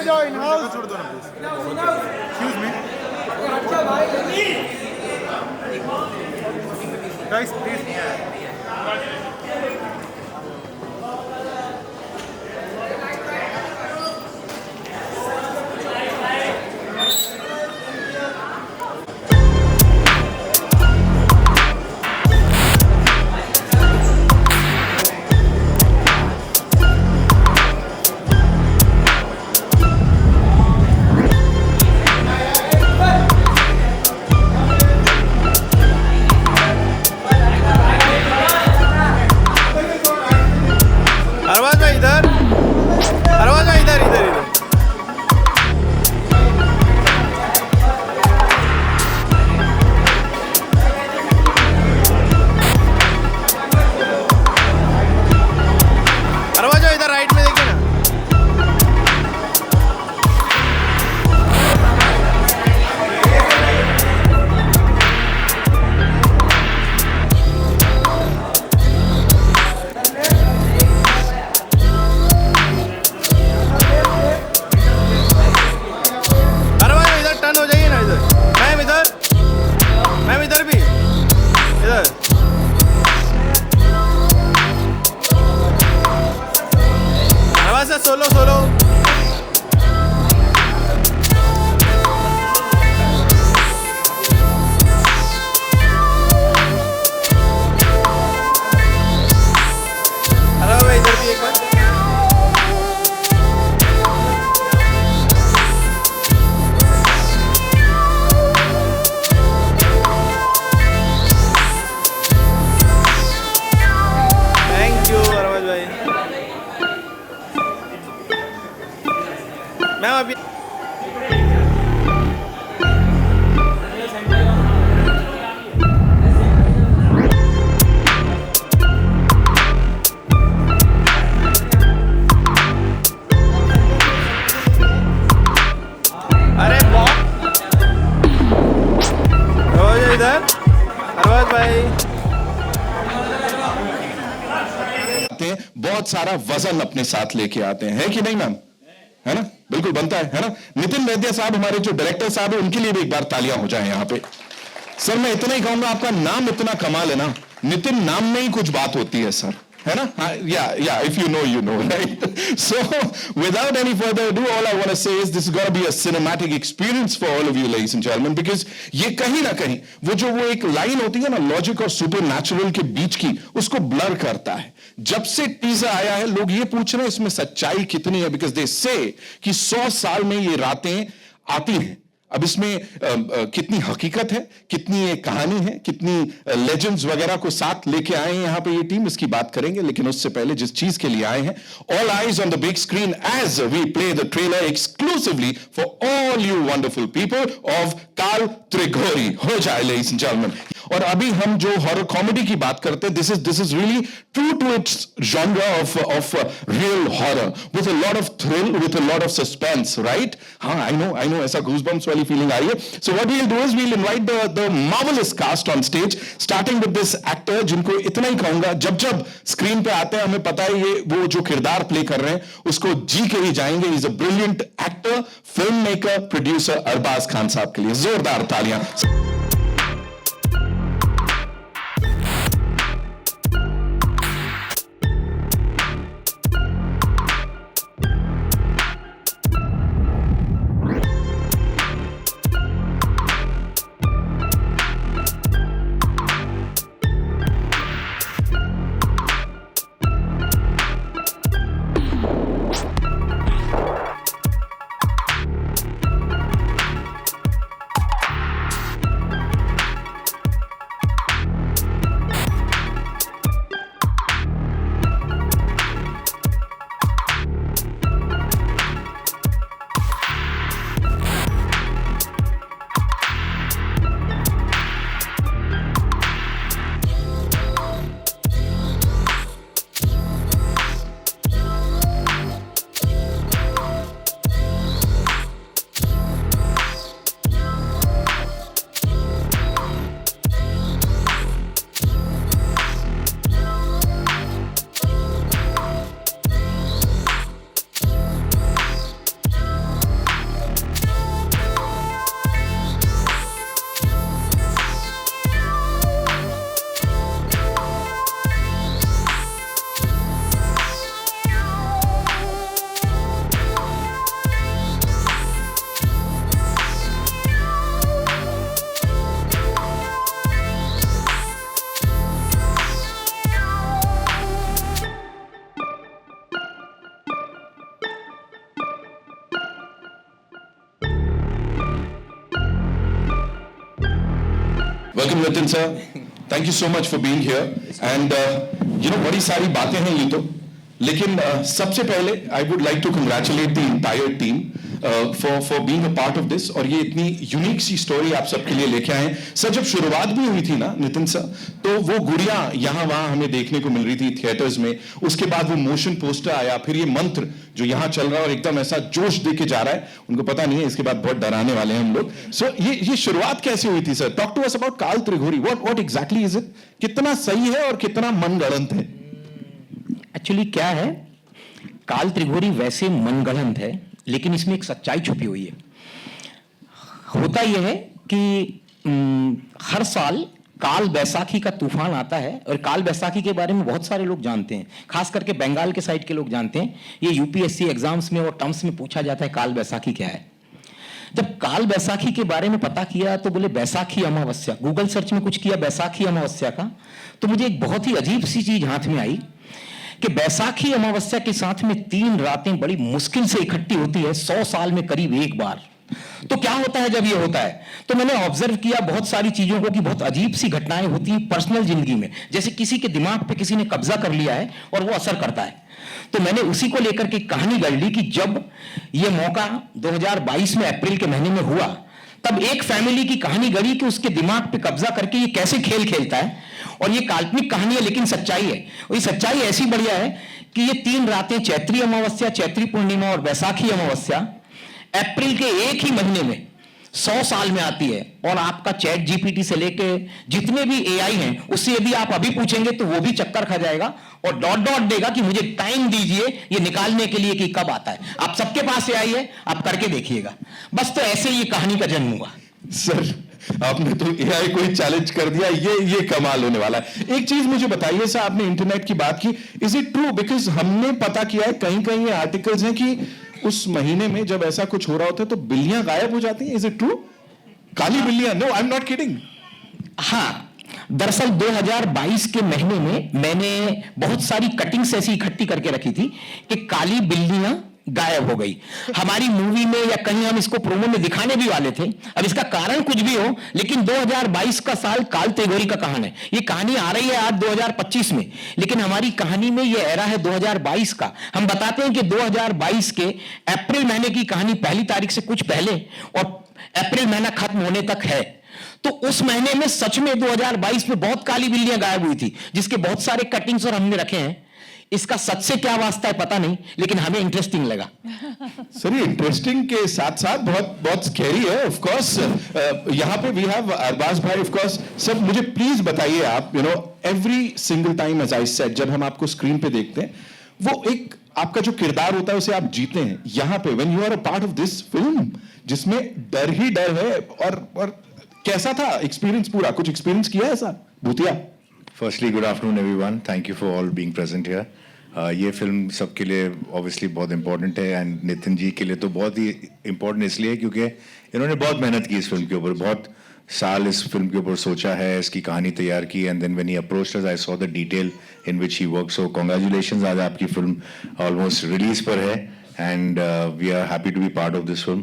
जाओ in house छोड़ दो ना please, excuse me guys please. Arbaaz भाई इधर, अरबाज भाई इधर इधर इधर। अरबाज भाई इधर राइट में देखिए ना। अरबाज भाई इधर टर्न हो जाइए ना इधर। मैम इधर भी इधर। Arbaaz sir solo solo. Arbaaz भाई इधर भी एक बार। थैंक यू अरबाज भाई। मैम अभी अरे अरबाज इधर, अरबाज भाई। बहुत सारा वजन अपने साथ लेके आते हैं, है कि नहीं मैम? है ना, बिल्कुल बनता है ना। नितिन वैद्य साहब हमारे जो डायरेक्टर साहब है, उनके लिए भी एक बार तालियां हो जाएं यहाँ पे। सर मैं इतना ही कहूंगा, आपका नाम इतना कमाल है ना, नितिन नाम में ही कुछ बात होती है सर, है ना? या if you know right. So without any further ado, all I want to say is this is going to be a cinematic experience for all of you ladies and gentlemen, because ये कहीं ना कहीं वो एक line होती है ना logic और सुपर नेचुरल के बीच की, उसको ब्लर करता है। जब से टीजर आया है लोग ये पूछ रहे हैं इसमें सच्चाई कितनी है, बिकॉज दे से कि 100 साल में ये रातें आती हैं। अब इसमें कितनी हकीकत है, कितनी ये कहानी है, कितनी लेजेंड्स वगैरह को साथ लेके आए हैं यहाँ पे ये टीम, इसकी बात करेंगे। लेकिन उससे पहले जिस चीज के लिए आए हैं, all eyes on the big screen as we play the trailer exclusively for all you wonderful people of कार्ल त्रिगोरी। हो जाए लेडीज एंड जेंटलमैन। और अभी हम जो हॉरर कॉमेडी की बात करते हैं, this is really true to its genre of real horror with a lot of thrill, with a lot of suspense, right? हाँ, आई नो ऐसा गूज़बम्प्स वाली फीलिंग आ रही है। So what we will do is we will invite the marvellous cast on stage, starting with this actor, जिनको इतना ही कहूंगा, जब स्क्रीन पे आते हैं हमें पता है ये वो जो किरदार प्ले कर रहे हैं उसको जी के ही जाएंगे। Is a brilliant actor, film maker, producer Arbaaz Khan साहब के लिए जोरदार तालियां। Welcome Nitin sir, thank you so much for being here and बड़ी सारी बातें हैं ये तो, लेकिन सबसे पहले I would like to congratulate the entire team for being a part of this, और ये इतनी यूनिक सी स्टोरी आप सबके लिए लेके आए हैं सर। जब शुरुआत भी हुई थी ना नितिन सर, तो वो गुड़िया यहाँ वहाँ हमें देखने को मिल रही थी थिएटर्स में, उसके बाद वो मोशन पोस्टर आया, फिर ये मंत्र जो यहाँ चल रहा है और एकदम ऐसा जोश दे के जा रहा है, उनको पता नहीं है इसके बाद बहुत डराने वाले हैं हम लोग। सो ये शुरुआत कैसे हुई थी सर? Talk to us about Kaal Trighori, what exactly is it? कितना सही है और कितना मनगढ़ंत है? एक्चुअली क्या है, काल त्रिघोरी वैसे मनगढ़ंत है, लेकिन इसमें एक सच्चाई छुपी हुई है। होता यह है कि हर साल काल बैसाखी का तूफान आता है, और काल बैसाखी के बारे में बहुत सारे लोग जानते हैं, खास करके बंगाल के साइड के लोग जानते हैं। ये यूपीएससी एग्जाम्स में और टर्म्स में पूछा जाता है काल बैसाखी क्या है। जब काल बैसाखी के बारे में पता किया तो बोले बैसाखी अमावस्या, गूगल सर्च में कुछ किया बैसाखी अमावस्या का, तो मुझे एक बहुत ही अजीब सी चीज हाथ में आई कि बैसाखी अमावस्या के साथ में 3 रातें बड़ी मुश्किल से इकट्ठी होती है 100 साल में करीब एक बार। तो क्या होता है जब ये होता है? तो मैंने ऑब्जर्व किया बहुत सारी चीजों को कि बहुत अजीब सी घटनाएं होती हैं पर्सनल जिंदगी में, जैसे किसी के दिमाग पे किसी ने कब्जा कर लिया है और वो असर करता है। तो मैंने उसी को लेकर के कहानी गढ़ ली कि जब ये मौका 2022 में अप्रैल के महीने में हुआ, तब एक फैमिली की कहानी गढ़ी कि उसके दिमाग पे कब्जा करके ये कैसे खेल खेलता है। और ये काल्पनिक कहानी है लेकिन सच्चाई है, और ये सच्चाई ऐसी बढ़िया है कि ये 3 रातें चैत्री अमावस्या, चैत्री पूर्णिमा और बैसाखी अमावस्या अप्रैल के एक ही महीने में 100 साल में आती है। और आपका चैट जीपीटी से लेके जितने भी एआई हैं, उससे यदि आप अभी पूछेंगे तो वो भी चक्कर खा जाएगा और डॉट डॉट देगा कि मुझे टाइम दीजिए ये निकालने के लिए कि कब आता है। आप सबके पास एआई है, आप करके देखिएगा। बस तो ऐसे ये कहानी का जन्म हुआ। सर आपने तो एआई को ही चैलेंज कर दिया, ये कमाल होने वाला है। एक चीज मुझे बताइए सर, आपने इंटरनेट की बात की, इज इट ट्रू? बिकॉज हमने पता किया है कहीं कहीं ये आर्टिकल्स हैं कि उस महीने में जब ऐसा कुछ हो रहा होता है तो बिल्लियां गायब हो जाती हैं। Is it true? काली बिल्लियां? No, I am not kidding. हाँ, दरअसल 2022 के महीने में मैंने बहुत सारी कटिंग्स ऐसी इकट्ठी करके रखी थी कि काली बिल्लियां गायब हो गई। हमारी मूवी में या कहीं हम इसको प्रोमो में दिखाने भी वाले थे। अब इसका कारण कुछ भी हो, लेकिन 2022 का साल काल त्रिघोरी का कहानी है। ये कहानी आ रही है आज 2025 में, लेकिन हमारी कहानी में ये एरा है 2022 का। हम बताते हैं कि 2022 के अप्रैल महीने की कहानी 1 तारीख से कुछ पहले और अप्रैल महीना खत्म होने तक है। तो उस महीने में सच में 2022 में बहुत काली बिल्लियां गायब हुई थी, जिसके बहुत सारे कटिंग्स और हमने रखे हैं। इसका सच से क्या वास्ता है पता नहीं, लेकिन हमें इंटरेस्टिंग लगा। सर ये इंटरेस्टिंग के साथ साथ बहुत बहुत स्कैरी है। ऑफ कोर्स यहाँ पे वी हैव अरबाज भाई। ऑफ कोर्स सर मुझे प्लीज बताइए आप, every single time as I said, जब हम आपको स्क्रीन पे देखते हैं, वो एक आपका जो किरदार होता है उसे आप जीते हैं। यहाँ पे when you are a part of this film, जिसमें डर ही डर है, और कैसा था एक्सपीरियंस पूरा? कुछ एक्सपीरियंस किया है सर भूतिया? Firstly, good afternoon everyone. Thank you for all being present here. ये फिल्म सबके लिए ऑब्वियसली बहुत इंपॉर्टेंट है, एंड नितिन जी के लिए तो बहुत ही इंपॉर्टेंट इसलिए क्योंकि इन्होंने बहुत मेहनत की इस फिल्म के ऊपर, बहुत साल इस फिल्म के ऊपर सोचा है, इसकी कहानी तैयार की, and then when he approached us I saw the detail in which he work. So congratulations, आज आपकी फिल्म ऑलमोस्ट रिलीज पर है, and we are happy to be part of this film.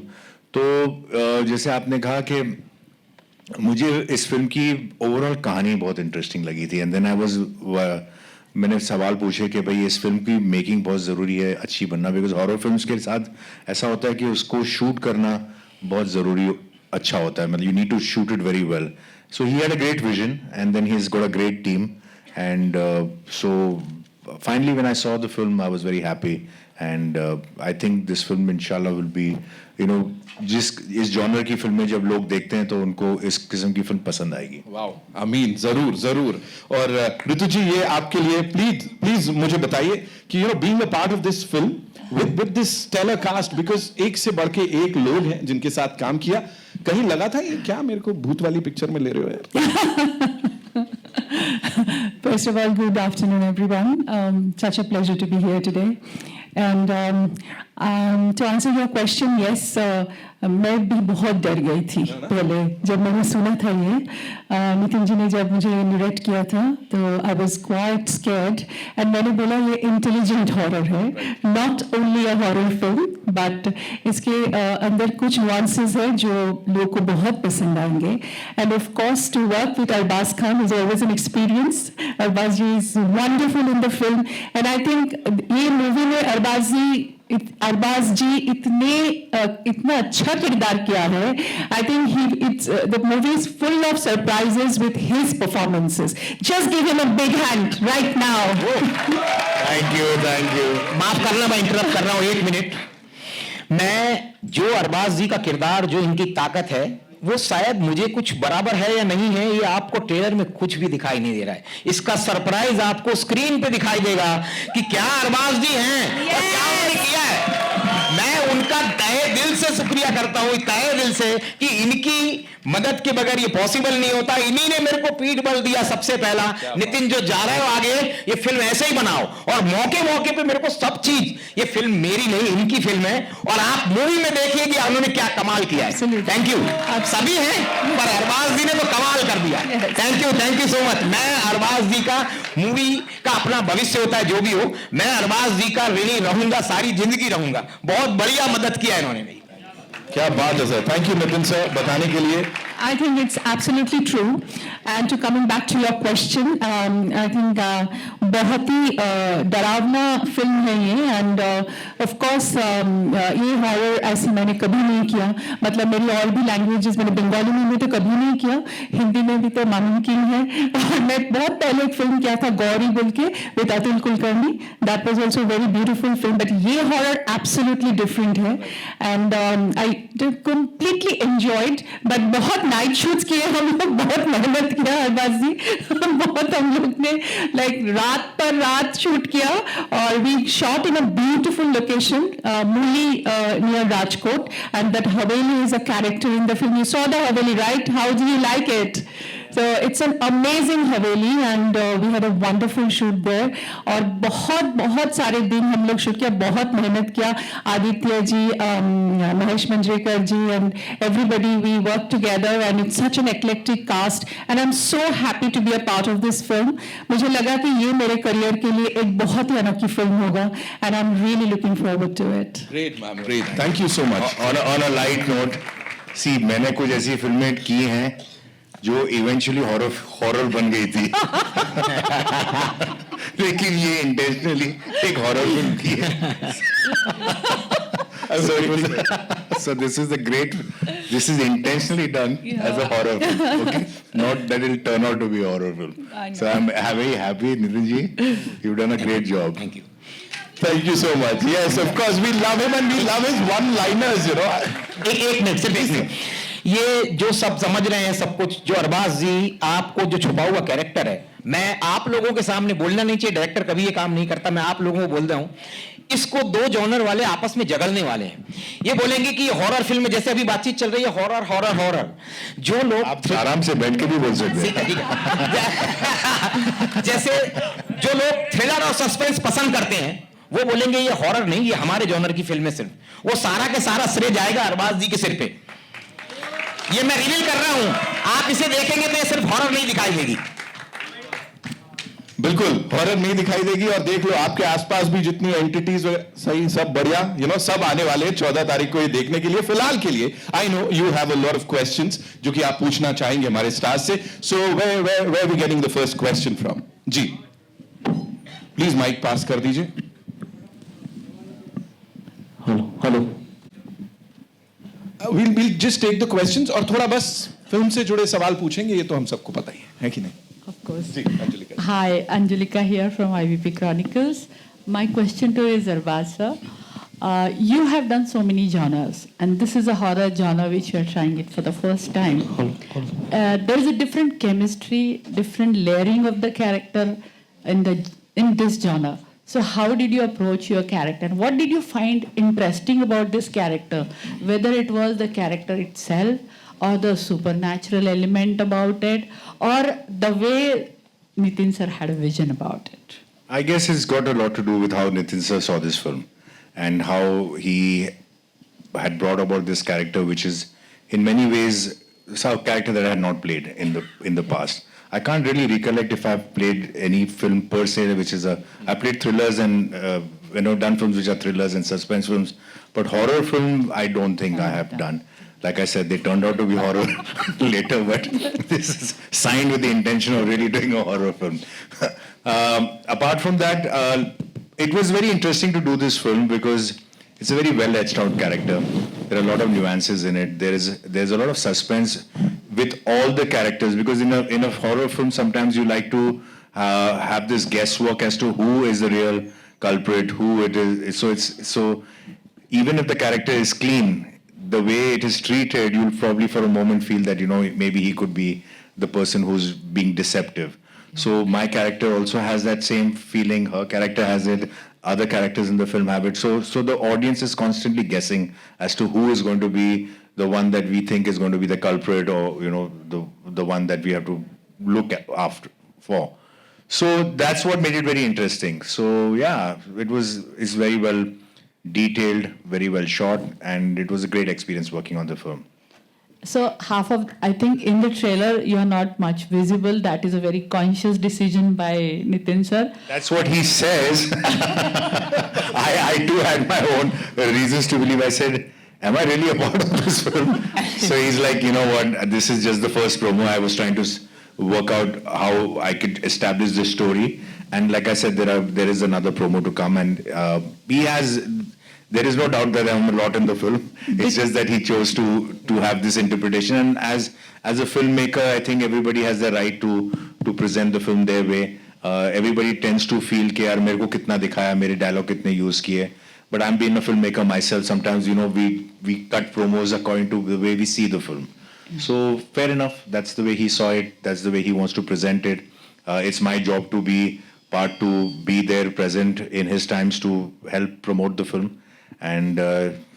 तो जैसे आपने कहा कि मुझे इस फिल्म की ओवरऑल कहानी बहुत इंटरेस्टिंग लगी थी, एंड देन आई वाज मैंने सवाल पूछे कि भाई इस फिल्म की मेकिंग बहुत ज़रूरी है, अच्छी बनना, बिकॉज हॉरर फिल्म्स के साथ ऐसा होता है कि उसको शूट करना बहुत ज़रूरी अच्छा होता है, मतलब you need to shoot it very well. So he had a great vision, and then he has got a great team, and so finally when I saw the film I was very happy, and I think this film इंशाल्लाह will be इस genre की फिल्में जब लोग देखते हैं तो उनको इस किस्म की फिल्म पसंद आएगी। वाओ, आमीन, जरूर जरूर। और ऋतु जी, ये आपके लिए प्लीज मुझे बताइए कि being a part of this film with this stellar cast, because एक से बढ़ के एक लोग हैं जिनके साथ काम किया, कहीं लगा था ये क्या मेरे को भूत वाली पिक्चर में ले रहे हो यार? First of all, good afternoon, everyone. Such a pleasure to be here today. And To answer your question, yes, मैं भी बहुत डर गई थी पहले जब मैंने सुना था ये नितिन जी ने जब मुझे नरेट किया था तो I was quite scared and मैंने बोला ये इंटेलिजेंट हॉरर है, not only a horror film but इसके अंदर कुछ नुआंसेस है जो लोगों को बहुत पसंद आएंगे. And of course to work with Arbaaz Khan is always an experience. Arbaaz ji is wonderful in the film and I think ये मूवी में अरबाज जी इतना अच्छा किरदार किया है. I think the movie is full of surprises with his performances. Just give him a big hand right now. Thank you. माफ करना मैं इंटरप्ट कर रहा हूं 1 मिनट. मैं जो अरबाज जी का किरदार जो इनकी ताकत है वो शायद मुझे कुछ बराबर है या नहीं है ये आपको ट्रेलर में कुछ भी दिखाई नहीं दे रहा है. इसका सरप्राइज आपको स्क्रीन पे दिखाई देगा कि क्या अरबाज जी हैं और क्या उन्होंने किया है. मैं उनका तहे दिल से शुक्रिया करता हूं, तहे दिल से, कि इनकी मदद के बगैर ये पॉसिबल नहीं होता. इन्हीं ने मेरे को पीठ बल दिया सबसे पहला. नितिन जो जा रहे हो आगे ये फिल्म ऐसे ही बनाओ और मौके मौके पे मेरे को सब चीज, ये फिल्म मेरी नहीं इनकी फिल्म है और आप मूवी में देखिए कि उन्होंने क्या कमाल किया है. Thank you. आप सभी हैं पर अरबाज जी ने तो कमाल कर दिया. Thank you so much. मैं अरबाज जी का मूवी का अपना भविष्य होता है जो भी हो, मैं अरबाज जी का ऋणी रहूंगा, सारी जिंदगी रहूंगा. बहुत बढ़िया मदद किया इन्होंने मेरी. क्या बात है sir. Thank you Nitin sir बताने के लिए. I think it's absolutely true. And to coming back to your question, I think बहुत ही डरावना फिल्म है ये. एंड ऑफ कोर्स ये हॉरर ऐसे मैंने कभी नहीं किया. मतलब मेरी और भी लैंग्वेजेस, मैंने बंगाली में भी तो कभी नहीं किया, हिंदी में भी तो नामुमकिन है. और मैं बहुत पहले एक फिल्म किया था गौरी बोल के with Atul Kulkarni. That was also very beautiful film. But ये हॉरर एब्सोल्युटली डिफरेंट है and I completely enjoyed. But बहुत नाइट शूट्स किए हम लोग, बहुत मेहनत किया अरबाज जी. बहुत हम लोग ने लाइक रात पर रात शूट किया और we shot in a beautiful location Mooli near Rajkot. And that haveli is a character in the film. You saw the haveli right? How do you like it? So it's an amazing Haveli and we had a wonderful shoot there. और बहुत सारे दिन हम लोग shoot किया, बहुत मेहनत किया. आदित्य जी, महेश मंजरेकर जी and everybody we worked together and it's such an eclectic cast and I'm so happy to be a part of this film. मुझे लगा कि ये मेरे करियर के लिए एक बहुत ही अनोखी फिल्म होगा and I'm really looking forward to it. Great ma'am. Great. Thank you so much. On a light note, see मैंने कुछ ऐसी फिल्में की हैं जो इवेंचुअली हॉरर बन गई थी. लेकिन ये इंटेंशनली एक हॉरर फिल्म की है. So this is intentionally done as a horror film, okay? Not that it'll turn out to be a horror film. So I'm very happy, Nitin ji. You've done a great job. Thank you. Thank you so much. Yes, of course we love him and we love his one-liners, you know. एक minute सिर्फ 1 minute. ये जो सब समझ रहे हैं सब कुछ, जो अरबाज जी आपको जो छुपा हुआ कैरेक्टर है, मैं आप लोगों के सामने बोलना नहीं चाहिए, डायरेक्टर कभी ये काम नहीं करता. मैं आप लोगों को बोल रहा हूं, इसको 2 जॉनर वाले आपस में जगलने वाले हैं. ये बोलेंगे कि हॉरर फिल्म में, जैसे अभी बातचीत चल रही है, हॉरर हॉरर हॉरर. जो लोग आप आराम से बैठ के भी बोल सकते हैं. ठीक है. जैसे जो लोग थ्रिलर और सस्पेंस पसंद करते हैं वो बोलेंगे ये हॉरर नहीं, ये हमारे जॉनर की फिल्म है. सिर्फ वो सारा के सारा श्रेय जाएगा अरबाज जी के सिर पे. ये मैं रिवील कर रहा हूं. आप इसे देखेंगे तो ये सिर्फ हॉरर नहीं दिखाई देगी. बिल्कुल हॉरर नहीं दिखाई देगी. और देख लो आपके आसपास भी जितनी एंटिटीज सही सब बढ़िया, यू नो, सब आने वाले 14 तारीख को ये देखने के लिए. फिलहाल के लिए I know you have a lot of questions जो कि आप पूछना चाहेंगे हमारे स्टार्स से. So where we getting the first question from? जी प्लीज माइक पास कर दीजिए. Hello. we'll just take the questions और थोड़ा बस फिल्म से जुड़े सवाल पूछेंगे. ये तो हम सबको पता ही है कि नहीं? Of course. Ji, Angelika. Hi, Angelika here from IVP Chronicles. My question to you is Arbaz sir. You have done so many genres, and this is a horror genre which you are trying it for the first time. There is a different chemistry, different layering of the character in this genre. So how did you approach your character? What did you find interesting about this character? Whether it was the character itself or the supernatural element about it or the way Nitin sir had a vision about it? I guess it's got a lot to do with how Nitin sir saw this film. and how he had brought about this character, which is in many ways a character that I had not played in the past. I can't really recollect if I've played any film per se, which is I played thrillers and done films which are thrillers and suspense films, but horror film I don't think I have done. Like I said, they turned out to be horror later, but this is signed with the intention of really doing a horror film. Apart from that, it was very interesting to do this film because it's a very well etched out character. There are a lot of nuances in it. There's a lot of suspense with all the characters, because in a horror film sometimes you like to have this guesswork as to who is the real culprit, who it is. So even if the character is clean, the way it is treated, you'll probably for a moment feel that maybe he could be the person who's being deceptive. So my character also has that same feeling. Her character has it. Other characters in the film have it. So the audience is constantly guessing as to who is going to be the one that we think is going to be the culprit, or the one that we have to look for. So that's what made it very interesting. So yeah, it's very well detailed, very well shot, and it was a great experience working on the film. So I think in the trailer you are not much visible. That is a very conscious decision by Nitin sir. That's what he says. I too had my own reasons to believe. I said, am I really a part of this film? So he's like, you know what, this is just the first promo. I was trying to work out how I could establish this story. And like I said, there is another promo to come, and there is no doubt that I'm a lot in the film. It's just that he chose to have this interpretation. And as a filmmaker, I think everybody has the right to present the film their way. Everybody tends to feel कि यार मेरे को कितना दिखाया, मेरे dialogue कितने use किए. But I'm being a filmmaker myself. Sometimes we cut promos according to the way we see the film. So fair enough. That's the way he saw it. That's the way he wants to present it. It's my job to be there, present in his times to help promote the film. And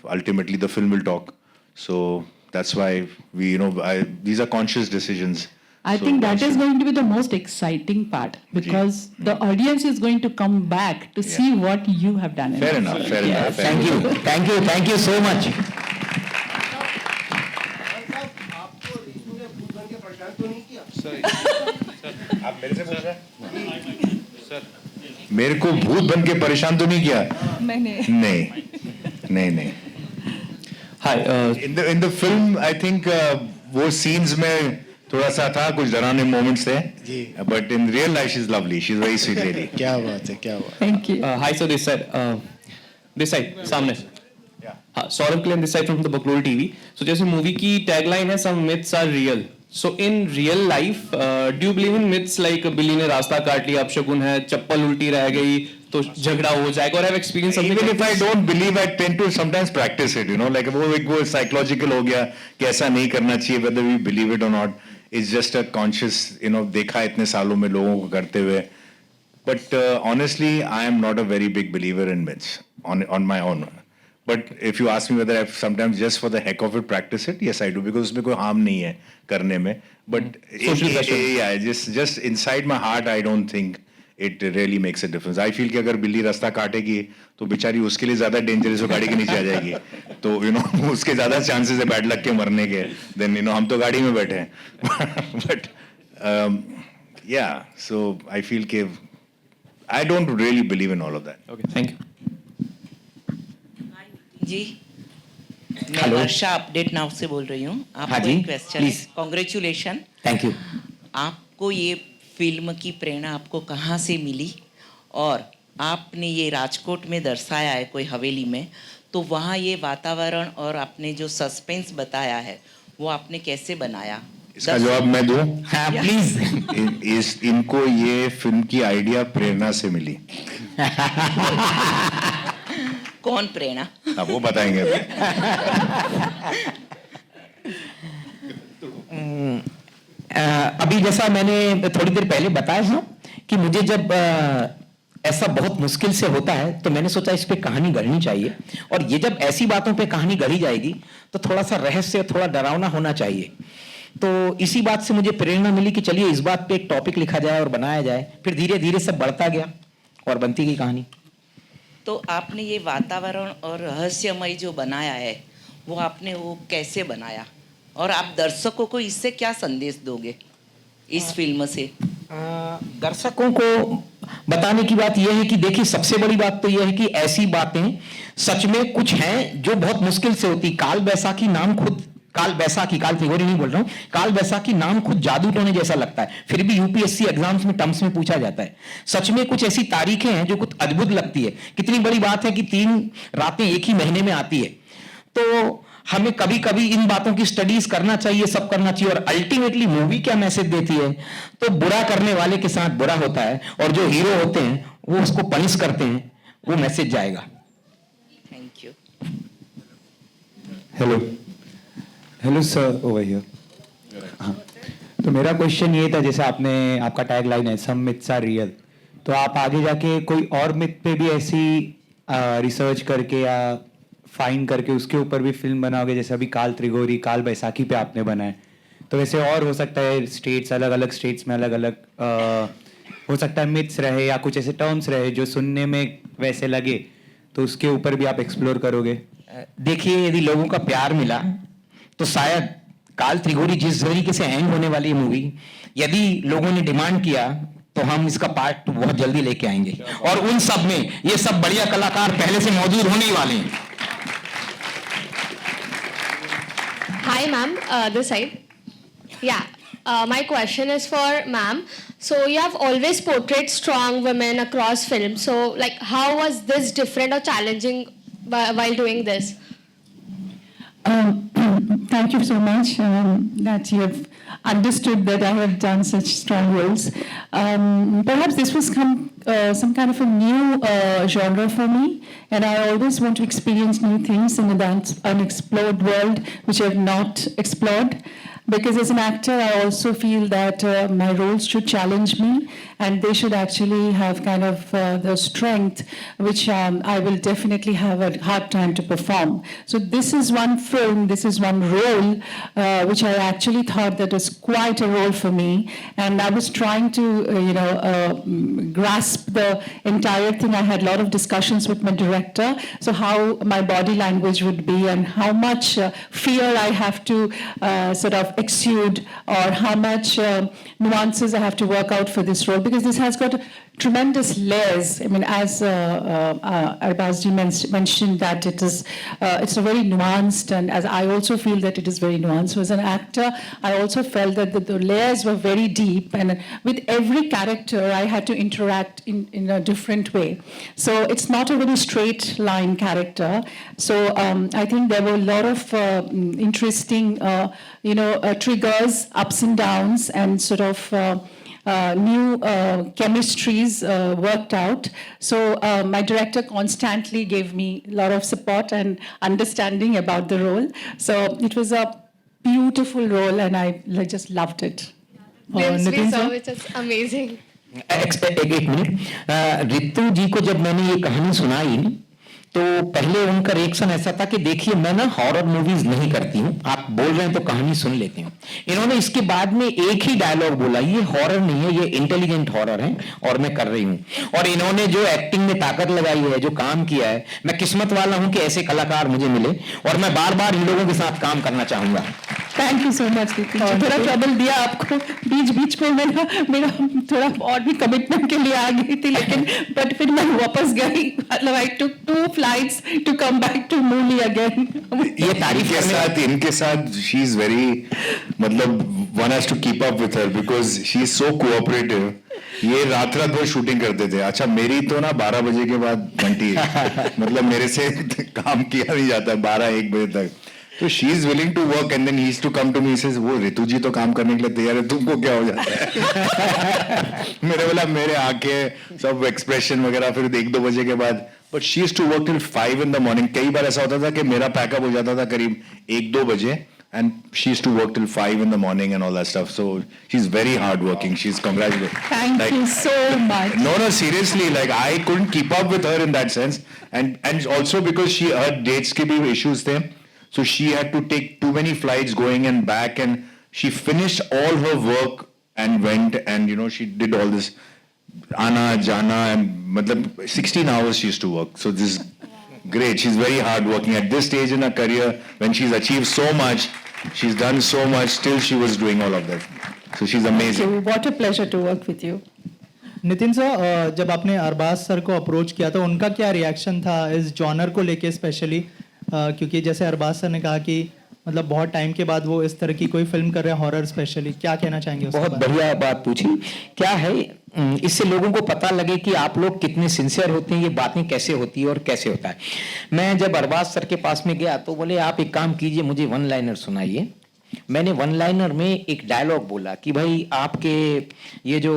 ultimately the film will talk. So that's why these are conscious decisions. I think that is going to be the most exciting part, because the audience is going to come back to see what you have done. Fair enough. Thank you so much. आप मेरे से पूछ रहे हैं? मेरे को भूत बन के परेशान तो नहीं किया? नहीं. Hi. In the film, I think वो scenes में थोड़ा सा था, कुछ डरावने moments थे. But in real life, she's lovely. She's a very sweet lady. क्या बात है. Thank you. Hi, so this side, सामने. Saurabh Kilian, this side from the Baklol TV. So जैसे movie की tagline है, some myths are real. So in real life, do you believe in myths like बिल्ली ने रास्ता काट लिया, अपशकुन है, चप्पल उल्टी रह गई, तो झगड़ा हो जाएगा? Or have experienced something? Even if I don't believe, I tend to sometimes practice it. Like वो psychological हो गया कि ऐसा नहीं करना चाहिए, whether we believe it or not. It's just a conscious, देखा इतने सालों में लोगों को करते हुए. But honestly, I am not a very big believer in myths on my own. But if you ask me whether I sometimes just for the heck of it practice it, yes I do, because उसमें कोई harm नहीं है करने में. But just inside my heart, I don't think it really makes a difference. I feel कि अगर बिल्ली रास्ता काटेगी तो बेचारी उसके लिए ज़्यादा dangerous हो, गाड़ी के नीचे आ जाएगी. तो उसके ज़्यादा chances है bad luck के मरने के. Then हम तो गाड़ी में बैठे हैं. But yeah, so I feel कि I don't really believe in all of that. Okay, thank you. जी, मैं वर्षा अपडेट नाउ से बोल रही हूँ. आपको एक क्वेश्चन है. कॉन्ग्रेचुलेशन. Thank you. आपको ये फिल्म की प्रेरणा आपको कहाँ से मिली, और आपने ये राजकोट में दर्शाया है कोई हवेली में, तो वहाँ ये वातावरण और आपने जो सस्पेंस बताया है वो आपने कैसे बनाया? इसका जवाब मैं दूं? हाँ, प्लीज. इनको ये फिल्म की आइडिया प्रेरणा से मिली. कौन प्रेरणा? अब वो बताएंगे. अभी जैसा मैंने थोड़ी देर पहले बताया था कि मुझे जब ऐसा बहुत मुश्किल से होता है तो मैंने सोचा इस पे कहानी गढ़नी चाहिए, और ये जब ऐसी बातों पे कहानी गढ़ी जाएगी तो थोड़ा सा रहस्य, थोड़ा डरावना होना चाहिए. तो इसी बात से मुझे प्रेरणा मिली कि चलिए इस बात पे एक टॉपिक लिखा जाए और बनाया जाए. फिर धीरे धीरे सब बढ़ता गया और बनती गई कहानी. तो आपने ये वातावरण और रहस्यमय जो बनाया है वो आपने वो कैसे बनाया और आप दर्शकों को इससे क्या संदेश दोगे इस फिल्म से? दर्शकों को बताने की बात यह है कि देखिए सबसे बड़ी बात तो यह है कि ऐसी बातें सच में कुछ हैं जो बहुत मुश्किल से होती। काल बैसाखी नाम खुद काल त्रिगोरी नहीं बोल रहा हूं, काल बैसाखी नाम खुद जादू टोने जैसा लगता है, फिर भी यूपीएससी एग्जाम्स में टर्म्स में पूछा जाता है। सच में कुछ ऐसी तारीखें हैं जो कुछ अद्भुत लगती है। कितनी बड़ी बात है कि 3 रातें एक ही महीने में आती है। तो हमें कभी कभी इन बातों की स्टडीज करना चाहिए, सब करना चाहिए। और अल्टीमेटली मूवी क्या मैसेज देती है, तो बुरा करने वाले के साथ बुरा होता है और जो हीरो होते हैं वो उसको पनिश करते हैं, वो मैसेज जाएगा। Thank you. Hello sir, over here. हाँ, तो मेरा क्वेश्चन ये था, जैसे आपका टैग लाइन है सम मिथ्स आर रियल, तो आप आगे जाके कोई और मिथ पे भी ऐसी रिसर्च करके या फाइंड करके उसके ऊपर भी फिल्म बनाओगे? जैसे अभी काल त्रिगोरी, काल बैसाखी पे आपने बनाए, तो वैसे और हो सकता है स्टेट्स, अलग अलग स्टेट्स में अलग अलग हो सकता है मिथ्स रहे या कुछ ऐसे टर्म्स रहे जो सुनने में वैसे लगे, तो उसके ऊपर भी आप एक्सप्लोर करोगे? देखिए यदि लोगों का प्यार मिला तो शायद काल त्रिगोरी जिस तरीके से एंड होने वाली है मूवी, यदि लोगों ने डिमांड किया तो हम इसका पार्ट बहुत जल्दी लेके आएंगे। और उन सब में ये सब बढ़िया कलाकार पहले से मौजूद होने ही वाले हैं। Hi ma'am, this side. Yeah, my question is for ma'am. So you have always portrayed strong women across films. So like how was this different or challenging while doing this? Thank you so much that you have understood that I have done such strong roles. Perhaps this was some kind of a new genre for me, and I always want to experience new things in an unexplored world which I have not explored. Because as an actor, I also feel that my roles should challenge me, and they should actually have kind of the strength which I will definitely have a hard time to perform. So this is one film, this is one role which I actually thought that was quite a role for me, and I was trying to grasp the entire thing. I had a lot of discussions with my director, so how my body language would be and how much fear I have to sort of exude, or how much nuances I have to work out for this role, because this has got tremendous layers. I mean, as Arbazji mentioned that it's a very nuanced, and as I also feel that it is very nuanced. So as an actor, I also felt that the layers were very deep, and with every character, I had to interact in a different way. So it's not a very straight line character. So I think there were a lot of interesting, triggers, ups and downs, and sort of new chemistries worked out. So my director constantly gave me a lot of support and understanding about the role. So it was a beautiful role, and I just loved it. We saw it, it's amazing. एक minute, Ritu जी को जब मैंने ये कहानी सुनाई तो पहले उनका रिएक्शन ऐसा था कि देखिए मैं ना हॉरर मूवीज नहीं करती हूँ, आप बोल रहे हैं तो कहानी सुन लेती हूँ। इन्होंने इसके बाद में एक ही डायलॉग बोला, ये हॉरर नहीं है, ये इंटेलिजेंट हॉरर है और मैं कर रही हूँ। और इन्होंने जो एक्टिंग में ताकत लगाई है, जो काम किया है, मैं किस्मत वाला हूँ कि ऐसे कलाकार मुझे मिले, और मैं बार बार इन लोगों के साथ काम करना चाहूंगा। Thank you so much. थोड़ा ट्रबल दिया आपको बीच बीच में, मेरा थोड़ा और भी कमिटमेंट के लिए आ गई थी, लेकिन बट फिर मैं वापस गई। मतलब I took 2 flights to come back to मूली अगेन। ये तारीफ के साथ, इनके साथ शी इज वेरी, मतलब one has to keep up with her because she is so cooperative. ये रात भर शूटिंग करते थे। अच्छा मेरी तो ना 12 बजे के बाद घंटी मतलब मेरे से काम किया नहीं जाता 12-1 बजे तक। तो she is willing to work and then he is to come to me, says वो रितु जी तो काम करने के लिए तैयार है, तुमको क्या हो जाता है? मेरे बोला मेरे आके सब एक्सप्रेशन वगैरह फिर 1-2 बजे के बाद, but she is to work till 5 in the morning। कई बार ऐसा होता था कि मेरा पैकअप हो जाता था करीब 1-2 बजे, and she used to work till 5 in the morning and all that stuff. So she's very hardworking. She's congratulated. Thank you so much. No, seriously, like I couldn't keep up with her in that sense, and also because her dates ke bhi issues the, so she had to take too many flights going and back, and she finished all her work and went, and she did all this. आना जाना, मतलब 16 hours she used to work. So this is great. She's very hard working at this stage in her career when she's achieved so much. She's done so much. Still, she was doing all of that. So she's amazing. So what a pleasure to work with you. Nitin sir, जब आपने Arbaaz sir को approach किया तो उनका क्या reaction था इस genre को लेके स्पेशली, क्योंकि जैसे अरबाज सर ने कहा कि मतलब बहुत टाइम के बाद वो इस तरह की कोई फिल्म कर रहे हैं हॉरर स्पेशली, क्या कहना चाहेंगे उसके बहुत बारे में? बढ़िया बात पूछी। क्या है, इससे लोगों को पता लगे कि आप लोग कितने सिंसियर होते हैं, ये बातें कैसे होती है और कैसे होता है। मैं जब अरबाज सर के पास में गया तो बोले आप एक काम कीजिए, मुझे वन लाइनर सुनाइए। मैंने वन लाइनर में एक डायलॉग बोला कि भाई आपके ये जो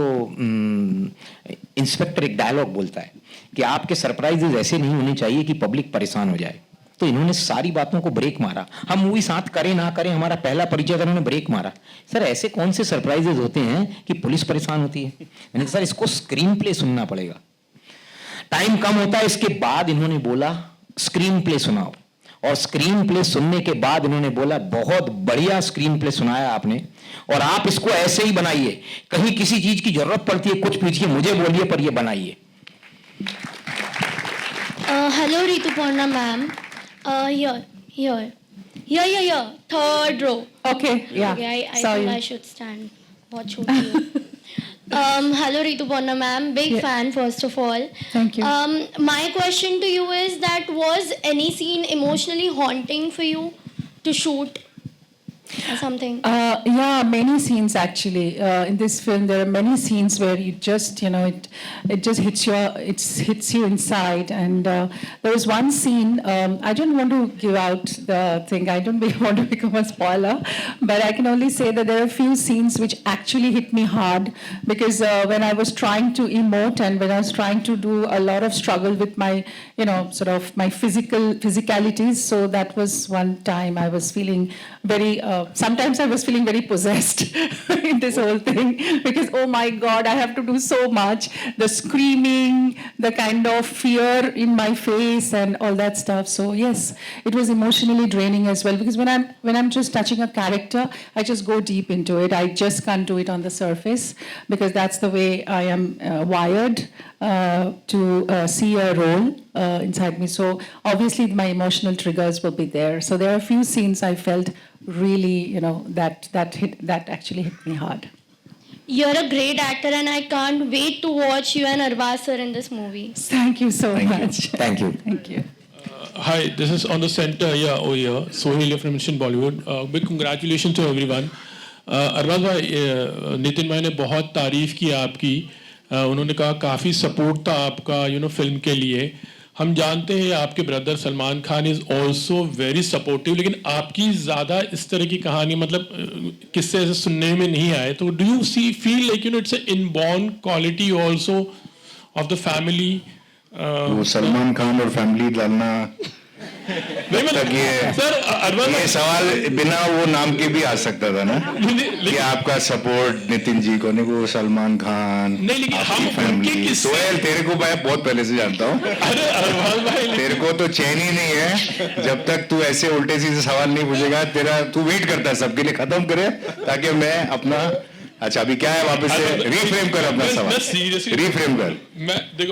इंस्पेक्टर एक डायलॉग बोलता है कि आपके सरप्राइजेज ऐसे नहीं होने चाहिए कि पब्लिक परेशान हो जाए। तो इन्होंने सारी बातों को ब्रेक मारा। हम मूवी साथ करें ना करें, हमारा पहला परिचय था, उन्होंने ब्रेक मारा। सर ऐसे कौन से सरप्राइजेज होते हैं कि पुलिस परेशान होती है? मैंने कहा सर इसको स्क्रीन प्ले सुनना पड़ेगा, टाइम कम होता है। इसके बाद इन्होंने बोला स्क्रीन प्ले सुनाओ, और स्क्रीन प्ले सुनने के बाद इन्होंने बोला बहुत बढ़िया स्क्रीन प्ले सुनाया आपने, और आप इसको ऐसे ही बनाइए, कहीं किसी चीज की जरूरत पड़ती है कुछ पूछिए, मुझे बोलिए पर ये बनाइए। Hello, Rituparna ma'am. Here. Third row. Okay, yeah. Okay, I Saw think you. I should stand. Watch you. Hello, Rituparna ma'am. Big Yeah. fan, first of all. Thank you. My question to you is that was any scene emotionally haunting for you to shoot or something? Yeah, many scenes actually. In this film, there are many scenes where you just, it just hits you inside. And there was one scene. I don't want to give out the thing. I don't want to become a spoiler, but I can only say that there are a few scenes which actually hit me hard because when I was trying to emote and when I was trying to do a lot of struggle with my, sort of my physicalities. So that was one time I was feeling very. Sometimes I was feeling very possessed in this whole thing because, oh my God, I have to do so much. The screaming, the kind of fear in my face and all that stuff. So yes, it was emotionally draining as well because when I'm just touching a character, I just go deep into it. I just can't do it on the surface because that's the way I am wired to see a role inside me. So obviously my emotional triggers will be there. So there are a few scenes I felt really, that actually hit me hard. You're a great actor, and I can't wait to watch you and Arbaaz sir in this movie. Thank you so much. Thank you. Thank you. Hi, this is on the center over here. Sohail here from Mission Bollywood. Big congratulations to everyone. Arbaaz भाई, नितिन भाई ने बहुत तारीफ की आपकी। उन्होंने कहा काफ़ी सपोर्ट था आपका फिल्म के लिए। हम जानते हैं आपके brother Salman Khan is also very supportive, लेकिन आपकी ज़्यादा इस तरह की कहानी मतलब किससे ऐसे सुनने में नहीं आए। तो do you feel like it's a inborn quality also of the family? वो सलमान खान और फैमिली डालना ये सवाल बिना वो नाम के भी आ सकता था ना कि आपका सपोर्ट नितिन जी को, नहीं वो सलमान खान, नहीं लेकिन हम फैमिली। सोहेल तेरे को मैं बहुत पहले से जानता हूँ, तेरे को तो चैन ही नहीं है जब तक तू ऐसे उल्टे सीधे सवाल नहीं पूछेगा। तू वेट करता है सबके लिए, खत्म करे ताकि मैं अपना। अच्छा अभी क्या है, वापस से रीफ्रेम कर अपना सवाल, रीफ्रेम कर।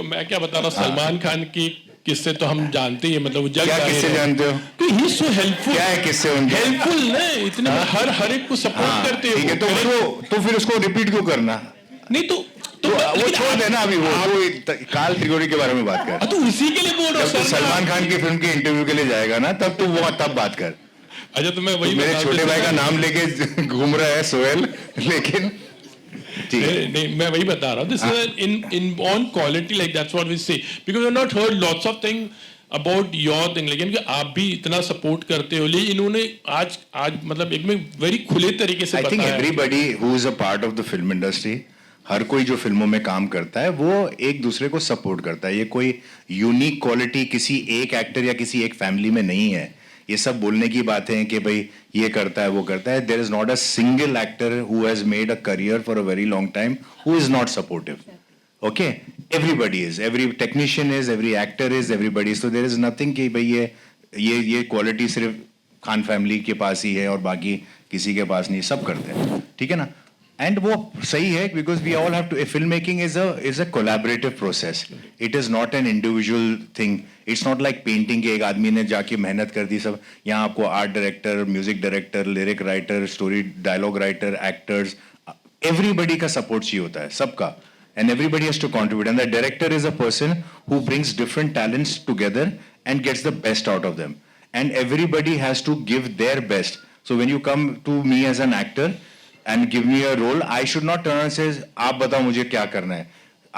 मैं क्या बता रहा हूँ, सलमान खान की किससे तो हम जानते हैं, मतलब क्या किससे जानते हो? He is so helpful. क्या है किससे हेल्पफुल ना, इतने हर एक को सपोर्ट करते हैं। ठीक है, तो फिर उसको रिपीट क्यों करना? नहीं तो वो छोड़ देना अभी। वो काल त्रिगोरी के बारे में बात कर। तो उसी के लिए बोल रहा हूँ। जब तो सलमान खान की फिल्म के इंटरव्यू के लिए जाएगा ना, तब तब बात कर। अच्छा तो मैं वही मेरे छोटे भाई का नाम लेके घूम रहा है सोहेल, लेकिन नहीं मैं वही बता रहा हूँ। This is inborn quality, like that's what we say, because I not heard lots of thing about your thing, लेकिन कि आप भी इतना सपोर्ट करते हो। लेकिन इन्होंने आज मतलब एक में वेरी खुले तरीके से बताया। I think everybody who is a part of the film industry, हर कोई जो फिल्मों में काम करता है वो एक दूसरे को सपोर्ट करता है। ये कोई यूनिक क्वालिटी किसी एक एक्टर या किसी एक फैमिली में नहीं है। ये सब बोलने की बातें हैं कि भाई ये करता है वो करता है। There is not a single actor who has made a career for a very long time who is not supportive. Okay, everybody is, every technician is, every actor is, everybody. So there is nothing कि भाई ये quality सिर्फ Khan family के पास ही है और बाकी किसी के पास नहीं, सब करते हैं। ठीक है ना? एंड वो सही है because we all have to film making is a collaborative process. It is not an individual thing. It's not like painting के एक आदमी ने जाके मेहनत कर दी. सब यहाँ आपको art director, music director, lyric writer, story dialogue writer, actors, everybody का सपोर्ट चाहिए होता है, सबका. And everybody has to contribute. And the director is a person who brings different talents together and gets the best out of them. And everybody has to give their best. So when you come to me as an actor and give me a role, I should not turn and say, "Aap batao mujhe kya karna hai."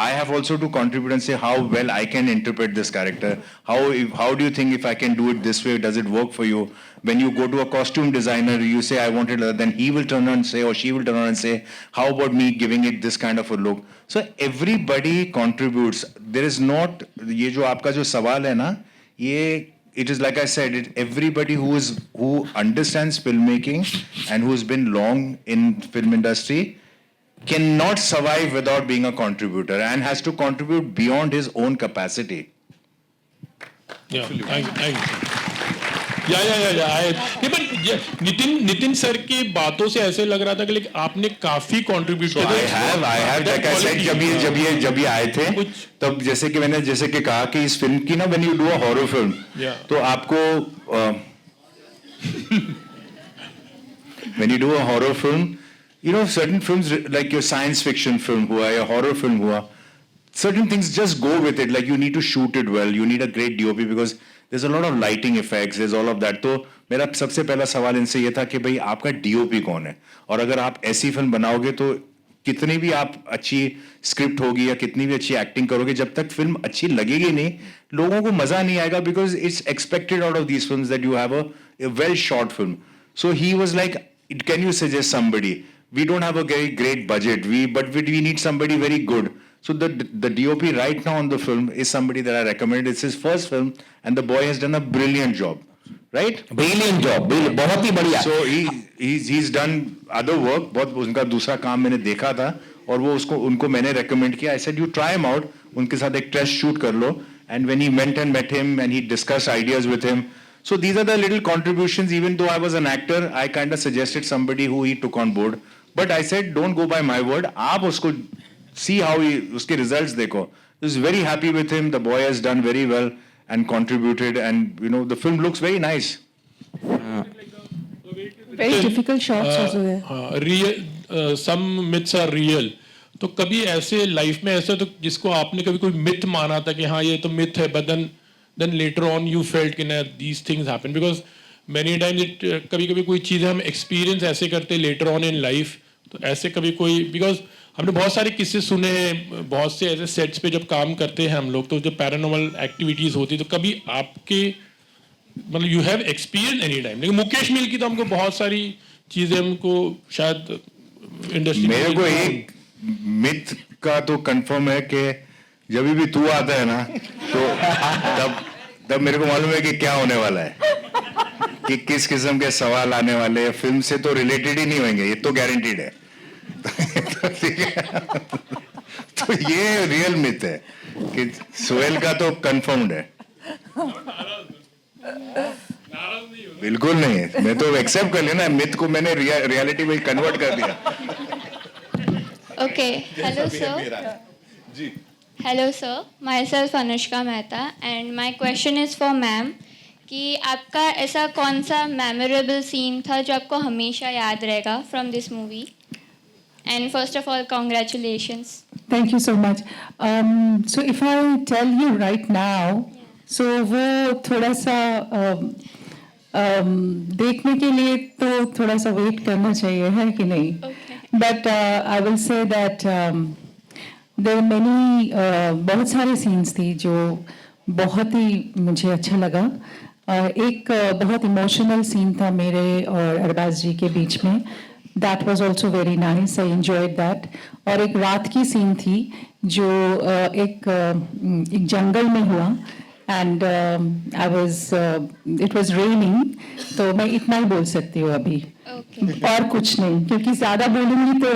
I have also to contribute and say how well I can interpret this character. How do you think if I can do it this way, does it work for you? When you go to a costume designer, you say I want it, then he will turn around and say, or she will turn around and say, how about me giving it this kind of a look? So everybody contributes. There is not, ये जो आपका जो सवाल है ना, ये it is like I said, everybody who understands filmmaking and who's been long in film industry cannot survive without being a contributor and has to contribute beyond his own capacity. Yeah, thank you. Nitin sir की बातों से ऐसे लग रहा था कि आपने काफी कंट्रीब्यूट किया. I have like I said जब ये आए थे तब जैसे कि मैंने कहा कि इस फिल्म की ना when you do a horror film तो आपको when you do a horror film, you know, certain films like your science fiction film हुआ या horror film हुआ, certain things just go with it. Like you need to shoot it well, you need a great DOP because there's a lot of lighting effects, there's all of that. तो मेरा सबसे पहला सवाल इनसे ये था कि भाई आपका DOP कौन है, और अगर आप ऐसी फिल्म बनाओगे तो कितनी भी आप अच्छी स्क्रिप्ट होगी या कितनी भी अच्छी एक्टिंग करोगे, जब तक फिल्म अच्छी लगेगी नहीं, लोगों को मजा नहीं आएगा. Because it's expected out of these films that you have a well short film. So he was like, can you suggest somebody? We don't have a very great budget, but we need somebody very good. So the DOP right now on the film is somebody that I recommended. It's his first film, and the boy has done a brilliant job, right? Brilliant job, बहुत ही बढ़िया. So he's done other work. बहुत उनका दूसरा काम मैंने देखा था और वो उनको मैंने recommend किया. I said you try him out. उनके साथ एक test shoot कर लो. And when he went and met him and he discussed ideas with him. So these are the little contributions. Even though I was an actor, I kind of suggested somebody who he took on board. But I said, don't go by my word. आप उसको see how उसके results देखो. I was very happy with him. The boy has done very well and contributed, and you know the film looks very nice. Very difficult shots also there. Real, some myths are real. तो कभी ऐसे life में ऐसे तो जिसको आपने कभी कोई मिथ माना था कि हाँ ये तो मिथ है, but then later on you felt कि ना these things happen because many times कभी-कभी कोई चीज़ हम एक्सपीरियंस ऐसे करते later on in life. तो ऐसे कभी कोई, बिकॉज हमने बहुत सारे किस्से सुने हैं, बहुत से ऐसे सेट्स पे जब काम करते हैं हम लोग, तो जब पैरानॉर्मल एक्टिविटीज होती है तो कभी आपके मतलब you have experience any time. लेकिन मुकेश मिल की तो हमको बहुत सारी चीजें हमको शायद इंडस्ट्री. मेरे को एक मिथ का तो कंफर्म है कि जब भी तू आता है ना तो तब मेरे को मालूम है कि क्या होने वाला है, कि किस किस्म के सवाल आने वाले हैं. फिल्म से तो रिलेटेड ही नहीं होंगे, ये तो गारंटीड है. तो ये रियल मिथ है कि सोहेल का तो कंफर्म्ड है. बिल्कुल नहीं है, मैं तो एक्सेप्ट कर लेना मिथ को, मैंने रियलिटी में कन्वर्ट कर दिया. Okay, hello sir. Hello sir, my self Anushka Mehta and my question is for ma'am कि आपका ऐसा कौन सा मेमोरेबल सीन था जो आपको हमेशा याद रहेगा from this movie? And first of all congratulations. Thank you so much. So if I tell you right now, so वो थोड़ा सा देखने के लिए तो थोड़ा सा वेट करना चाहिए, है कि नहीं? But I will say that there are many बहुत सारे scenes थी जो बहुत ही मुझे अच्छा लगा. एक बहुत इमोशनल सीन था मेरे और अरबाज जी के बीच में. That was also very nice, I enjoyed that. और एक रात की सीन थी जो एक जंगल में हुआ and I was it was raining. तो मैं इतना ही बोल सकती हूँ अभी, और कुछ नहीं, क्योंकि ज़्यादा बोलूँगी तो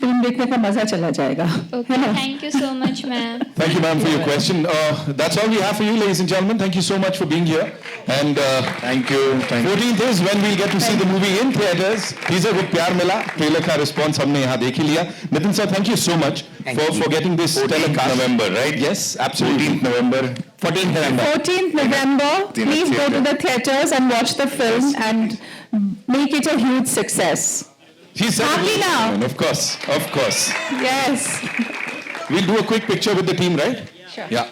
फिल्म देखने का मजा चला जाएगा, है ना? Thank you so much, ma'am. Thank you, ma'am, for your question. That's all we have for you, ladies and gentlemen. Thank you so much for being here. And Thank you. 14th is when we'll get to see the movie in theaters. Teaser को प्यार मिला, trailer का response हमने यहाँ देख ही लिया. Nitin sir, thank you so much for getting this 14th telecast. November, right? Yes, absolutely. 14th November. 14th November. 14th November, please go to the theaters and watch the film and make it a huge success. She said Happy now? Of course, of course. Yes. We'll do a quick picture with the team, right? Sure. Yeah.